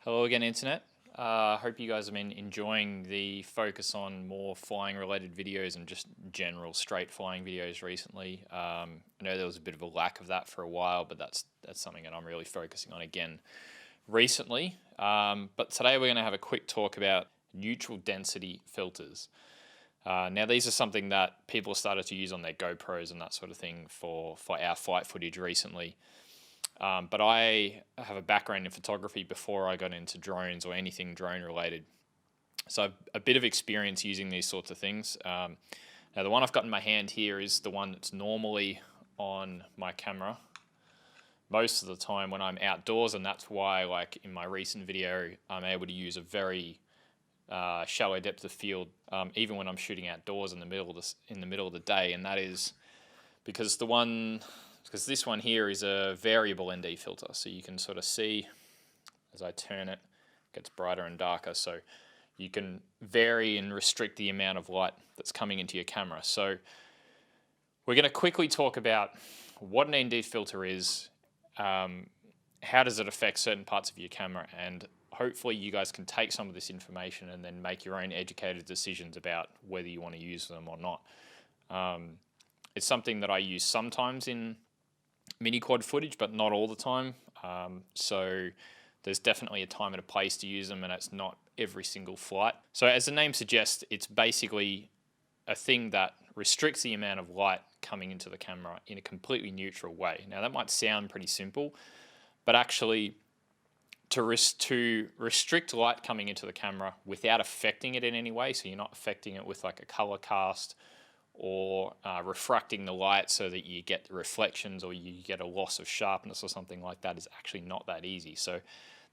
Hello again, Internet. Hope you guys have been enjoying the focus on more flying related videos and just general straight flying videos recently. I know there was a bit of a lack of that for a while, but that's something that I'm really focusing on again recently. But today we're going to have a quick talk about neutral density filters. Now these are something that people have started to use on their GoPros and that sort of thing for our flight footage recently. But I have a background in photography before I got into drones or anything drone related. So I've a bit of experience using these sorts of things. Now the one I've got in my hand here is the one that's normally on my camera most of the time when I'm outdoors, and that's why, like in my recent video, I'm able to use a very shallow depth of field even when I'm shooting outdoors in the middle of the day, and that is because this one here is a variable ND filter, so you can sort of see as I turn it, it gets brighter and darker, so you can vary and restrict the amount of light that's coming into your camera. So we're going to quickly talk about what an ND filter is, how does it affect certain parts of your camera, and hopefully you guys can take some of this information and then make your own educated decisions about whether you want to use them or not. It's something that I use sometimes in mini quad footage, but not all the time. So there's definitely a time and a place to use them, and it's not every single flight. So as the name suggests, it's basically a thing that restricts the amount of light coming into the camera in a completely neutral way. Now that might sound pretty simple, but actually to restrict light coming into the camera without affecting it in any way, so you're not affecting it with like a color cast or refracting the light so that you get the reflections or you get a loss of sharpness or something like that, is actually not that easy. So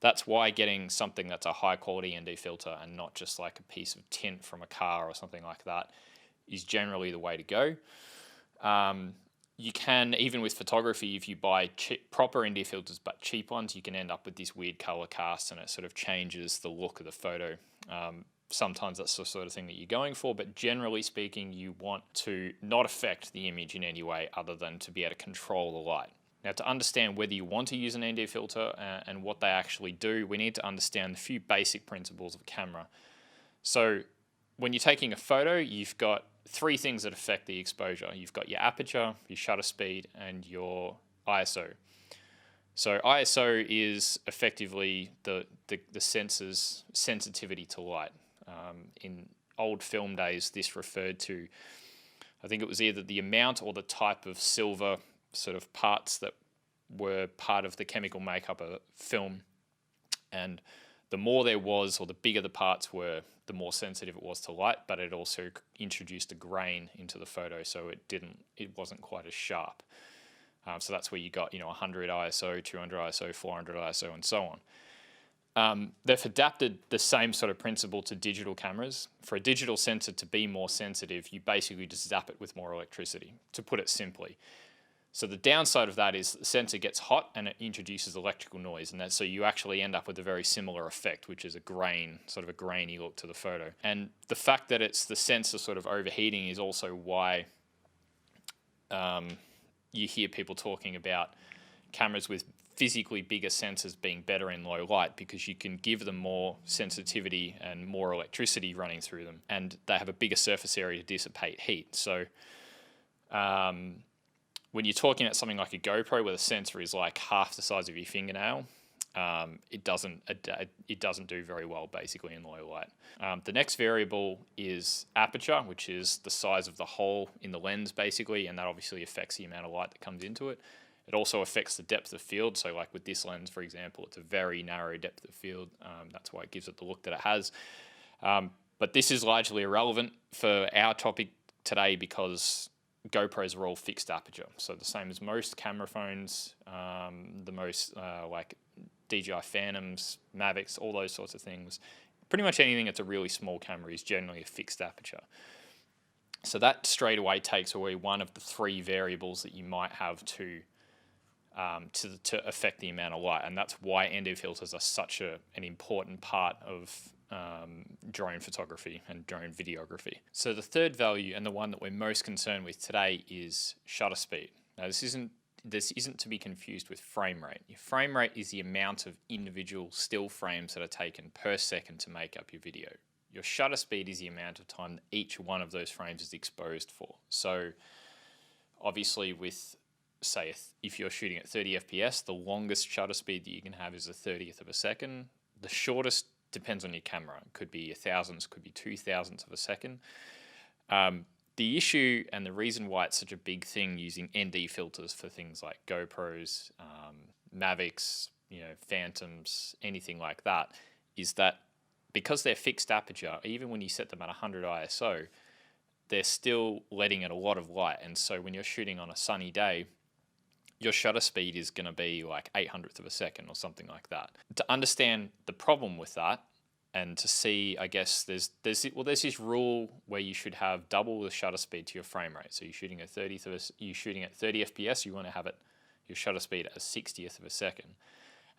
that's why getting something that's a high quality ND filter and not just like a piece of tint from a car or something like that is generally the way to go. You can, even with photography, if you buy proper ND filters but cheap ones, you can end up with this weird color cast and it sort of changes the look of the photo. Sometimes that's the sort of thing that you're going for, but generally speaking, you want to not affect the image in any way other than to be able to control the light. Now, to understand whether you want to use an ND filter and what they actually do, we need to understand a few basic principles of a camera. So when you're taking a photo, you've got three things that affect the exposure. You've got your aperture, your shutter speed, and your ISO. So ISO is effectively the sensor's sensitivity to light. In old film days, this referred to, I think it was either the amount or the type of silver sort of parts that were part of the chemical makeup of film. And the more there was, or the bigger the parts were, the more sensitive it was to light, but it also introduced a grain into the photo, so it wasn't quite as sharp. So that's where you got, 100 ISO, 200 ISO, 400 ISO, and so on. They've adapted the same sort of principle to digital cameras. For a digital sensor to be more sensitive, you basically just zap it with more electricity, to put it simply. So the downside of that is the sensor gets hot and it introduces electrical noise, and so you actually end up with a very similar effect, which is a grainy look to the photo. And the fact that it's the sensor sort of overheating is also why you hear people talking about cameras with physically bigger sensors being better in low light, because you can give them more sensitivity and more electricity running through them, and they have a bigger surface area to dissipate heat. So when you're talking about something like a GoPro where the sensor is like half the size of your fingernail, it doesn't do very well basically in low light. The next variable is aperture, which is the size of the hole in the lens basically, and that obviously affects the amount of light that comes into it. It also affects the depth of field. So like with this lens, for example, it's a very narrow depth of field. That's why it gives it the look that it has. But this is largely irrelevant for our topic today because GoPros are all fixed aperture. So the same as most camera phones, the most like DJI Phantoms, Mavics, all those sorts of things. Pretty much anything that's a really small camera is generally a fixed aperture. So that straight away takes away one of the three variables that you might have to affect the amount of light, and that's why ND filters are such an important part of drone photography and drone videography. So the third value, and the one that we're most concerned with today, is shutter speed. Now this isn't this isn't to be confused with frame rate. Your frame rate is the amount of individual still frames that are taken per second to make up your video. Your shutter speed is the amount of time that each one of those frames is exposed for. So obviously with, say, if you're shooting at 30 FPS, the longest shutter speed that you can have is a 30th of a second. The shortest depends on your camera. It could be 1,000ths, could be 2,000ths of a second. The issue and the reason why it's such a big thing using ND filters for things like GoPros, Mavics, Phantoms, anything like that, is that because they're fixed aperture, even when you set them at 100 ISO, they're still letting in a lot of light. And so when you're shooting on a sunny day, your shutter speed is going to be like 800th of a second or something like that. To understand the problem with that, and to see, I guess there's this rule where you should have double the shutter speed to your frame rate. So you're shooting at 30 FPS, you want to have your shutter speed at a 60th of a second,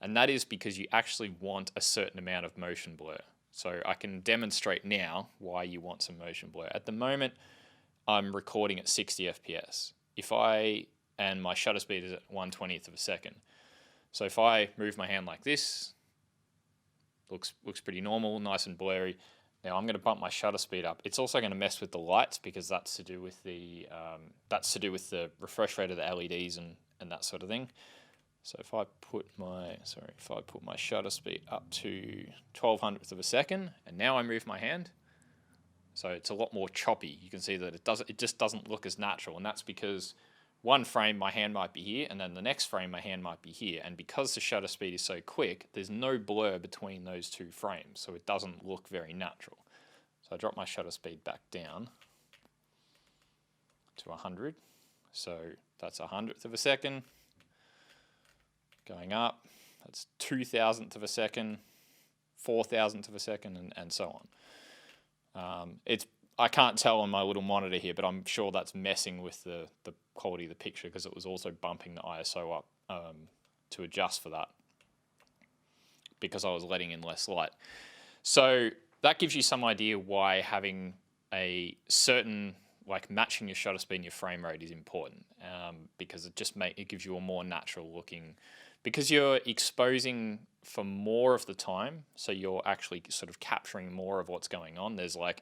and that is because you actually want a certain amount of motion blur. So I can demonstrate now why you want some motion blur. At the moment, I'm recording at 60 FPS. And my shutter speed is at 1/20th of a second. So if I move my hand like this, looks pretty normal, nice and blurry. Now I'm going to bump my shutter speed up. It's also going to mess with the lights because that's to do with the refresh rate of the LEDs and that sort of thing. So if I put my shutter speed up to 1/1200th of a second, and now I move my hand, so it's a lot more choppy. You can see that it just doesn't look as natural, and that's because one frame my hand might be here, and then the next frame my hand might be here. And because the shutter speed is so quick, there's no blur between those two frames, so it doesn't look very natural. So I drop my shutter speed back down to 100. So that's 100th of a second. Going up, that's 2,000th of a second, 4,000th of a second, and so on. I can't tell on my little monitor here, but I'm sure that's messing with the quality of the picture because it was also bumping the ISO up to adjust for that because I was letting in less light. So that gives you some idea why having a certain, like matching your shutter speed and your frame rate is important, because it gives you a more natural looking, because you're exposing for more of the time, so you're actually sort of capturing more of what's going on. There's like,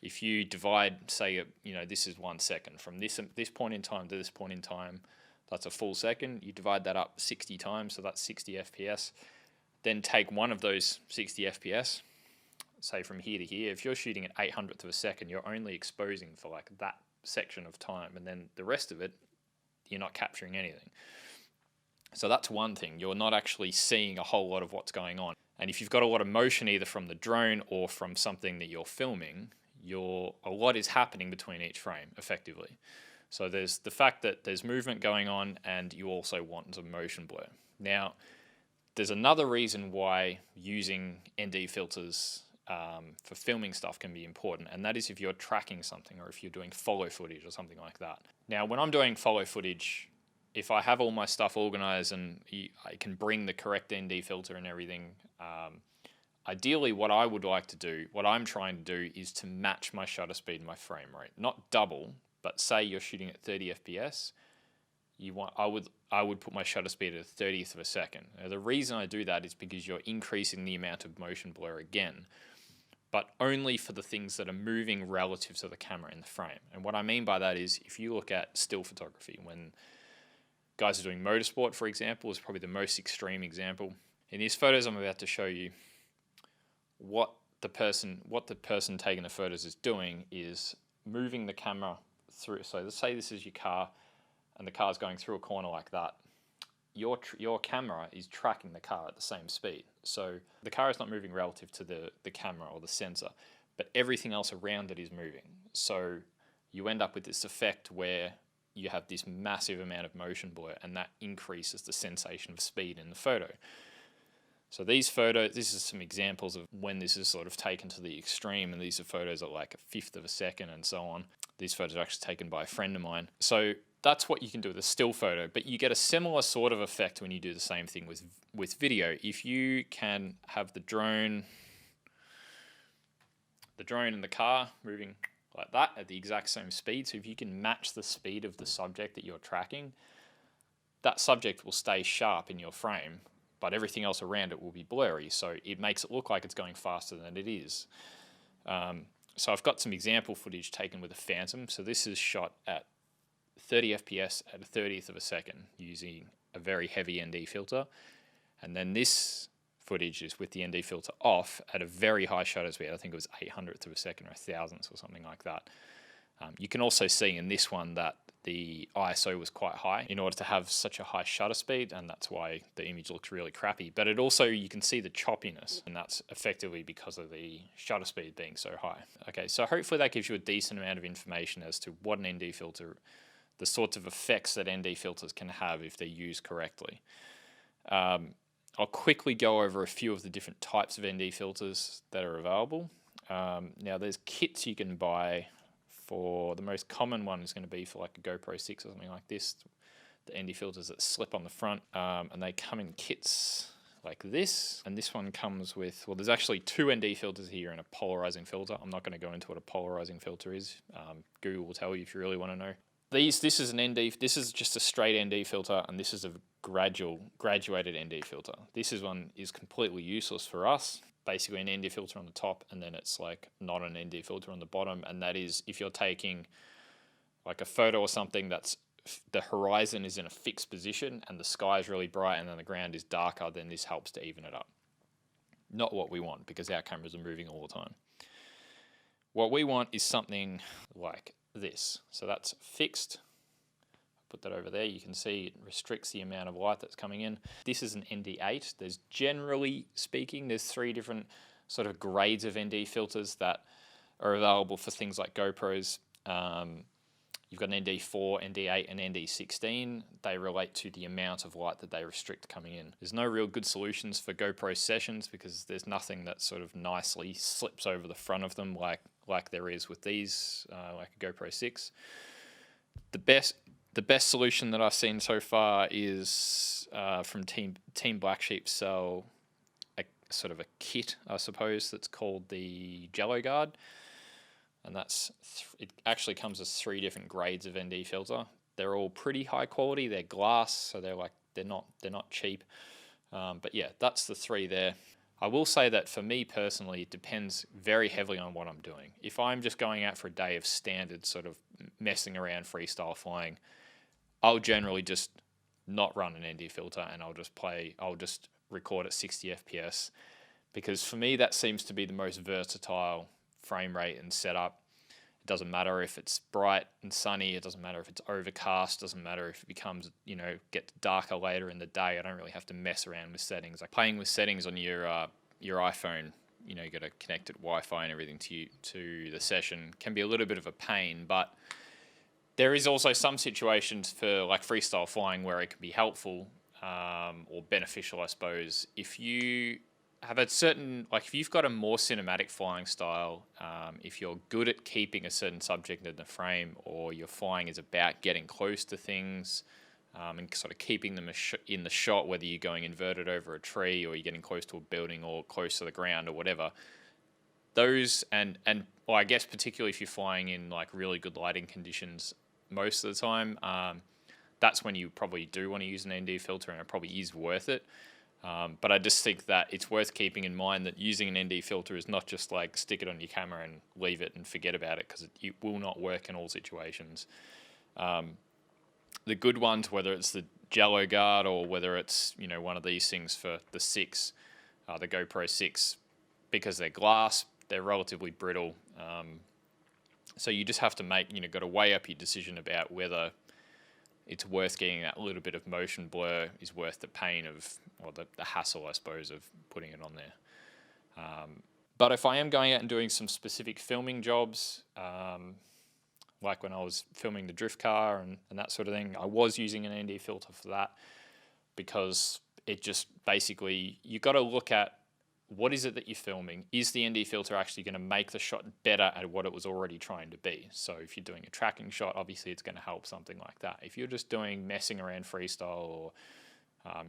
if you divide, say, this is 1 second. From this point in time to this point in time, that's a full second. You divide that up 60 times, so that's 60 FPS. Then take one of those 60 FPS, say from here to here. If you're shooting at 800th of a second, you're only exposing for like that section of time. And then the rest of it, you're not capturing anything. So that's one thing. You're not actually seeing a whole lot of what's going on. And if you've got a lot of motion either from the drone or from something that you're filming, a lot is happening between each frame, effectively. So there's the fact that there's movement going on, and you also want some motion blur. Now, there's another reason why using ND filters for filming stuff can be important, and that is if you're tracking something or if you're doing follow footage or something like that. Now, when I'm doing follow footage, if I have all my stuff organized and I can bring the correct ND filter and everything, ideally, what I would like to do, what I'm trying to do, is to match my shutter speed and my frame rate. Not double, but say you're shooting at 30 FPS, I would put my shutter speed at a 30th of a second. Now, the reason I do that is because you're increasing the amount of motion blur again, but only for the things that are moving relative to the camera in the frame. And what I mean by that is, if you look at still photography, when guys are doing motorsport, for example, is probably the most extreme example. In these photos I'm about to show you, what the person taking the photos is doing is moving the camera through. So let's say this is your car, and the car's going through a corner like that. Your camera is tracking the car at the same speed. So the car is not moving relative to the camera or the sensor, but everything else around it is moving. So you end up with this effect where you have this massive amount of motion blur, and that increases the sensation of speed in the photo. So this is some examples of when this is sort of taken to the extreme, and these are photos at like 1/5 of a second and so on. These photos are actually taken by a friend of mine. So that's what you can do with a still photo, but you get a similar sort of effect when you do the same thing with video. If you can have the drone and the car moving like that at the exact same speed, so if you can match the speed of the subject that you're tracking, that subject will stay sharp in your frame, but everything else around it will be blurry, so it makes it look like it's going faster than it is. So I've got some example footage taken with a Phantom. So this is shot at 30 FPS at a 30th of a second using a very heavy ND filter. And then this footage is with the ND filter off at a very high shutter speed. I think it was 800th of a second or 1,000th or something like that. You can also see in this one that the ISO was quite high in order to have such a high shutter speed, and that's why the image looks really crappy. But it also, you can see the choppiness, and that's effectively because of the shutter speed being so high. Okay, so hopefully that gives you a decent amount of information as to what an ND filter, the sorts of effects that ND filters can have if they're used correctly. I'll quickly go over a few of the different types of ND filters that are available. Now there's kits you can buy. For the most common one is going to be for like a GoPro 6 or something like this, the ND filters that slip on the front, and they come in kits like this. And this one comes with, well, there's actually two ND filters here and a polarizing filter. I'm not going to go into what a polarizing filter is. Google will tell you if you really want to know. This is an ND. This is just a straight ND filter, and this is a graduated ND filter. This one is completely useless for us. Basically an ND filter on the top, and then it's like not an ND filter on the bottom, and that is if you're taking like a photo or something that's the horizon is in a fixed position and the sky is really bright and then the ground is darker, then this helps to even it up. Not what we want, because our cameras are moving all the time. What we want is something like this. So that's fixed. Put that over there. You can see it restricts the amount of light that's coming in. This is an ND8. There's, generally speaking, there's three different sort of grades of ND filters that are available for things like GoPros. You've got an ND4, ND8, and ND16. They relate to the amount of light that they restrict coming in. There's no real good solutions for GoPro sessions because there's nothing that sort of nicely slips over the front of them like there is with these, like a GoPro 6. The best solution that I've seen so far is from Team Blacksheep sell a sort of a kit, I suppose, that's called the Jello Guard, and it actually comes with three different grades of ND filter. They're all pretty high quality. They're glass, so they're not cheap. But yeah, that's the three there. I will say that for me personally, it depends very heavily on what I'm doing. If I'm just going out for a day of standard sort of messing around freestyle flying, I'll generally just not run an ND filter and I'll just record at 60 FPS, because for me that seems to be the most versatile frame rate and setup. It doesn't matter if it's bright and sunny, it doesn't matter if it's overcast, doesn't matter if it becomes, gets darker later in the day. I don't really have to mess around with settings. Like playing with settings on your iPhone, you got to connect it Wi-Fi and everything to the session, can be a little bit of a pain, but there is also some situations for like freestyle flying where it can be helpful or beneficial, I suppose, if you have a certain, like if you've got a more cinematic flying style, if you're good at keeping a certain subject in the frame, or your flying is about getting close to things and sort of keeping them in the shot, whether you're going inverted over a tree or you're getting close to a building or close to the ground or whatever, those and well, I guess particularly if you're flying in like really good lighting conditions most of the time, that's when you probably do want to use an ND filter, and it probably is worth it. But I just think that it's worth keeping in mind that using an ND filter is not just like stick it on your camera and leave it and forget about it, because it will not work in all situations. The good ones, whether it's the Jello Guard or whether it's one of these things for the 6, the GoPro 6, because they're glass, they're relatively brittle. So you just have to got to weigh up your decision about whether it's worth getting that little bit of motion blur is worth the pain of, or the hassle, I suppose, of putting it on there. But if I am going out and doing some specific filming jobs, like when I was filming the drift car and that sort of thing, I was using an ND filter for that, because it just basically, you got to look at what is it that you're filming. Is the ND filter actually going to make the shot better at what it was already trying to be? So if you're doing a tracking shot, obviously it's going to help something like that. If you're just doing messing around freestyle, or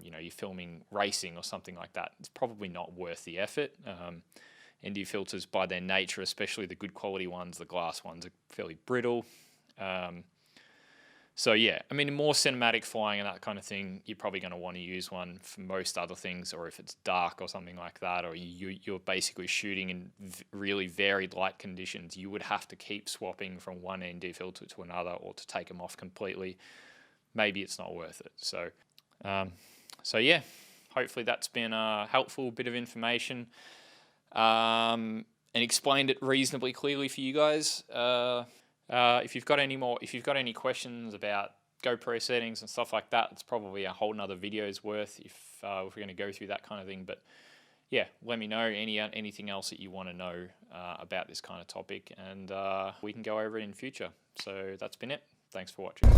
you're filming racing or something like that, it's probably not worth the effort. ND filters, by their nature, especially the good quality ones, the glass ones, are fairly brittle. So yeah, I mean, more cinematic flying and that kind of thing, you're probably going to want to use one. For most other things, or if it's dark or something like that, or you're basically shooting in really varied light conditions, you would have to keep swapping from one ND filter to another, or to take them off completely. Maybe it's not worth it. So, so yeah, hopefully that's been a helpful bit of information, and explained it reasonably clearly for you guys. If you've got any questions about GoPro settings and stuff like that, it's probably a whole nother video's worth if we're going to go through that kind of thing. But yeah, let me know anything else that you want to know about this kind of topic, and we can go over it in future. So that's been it. Thanks for watching.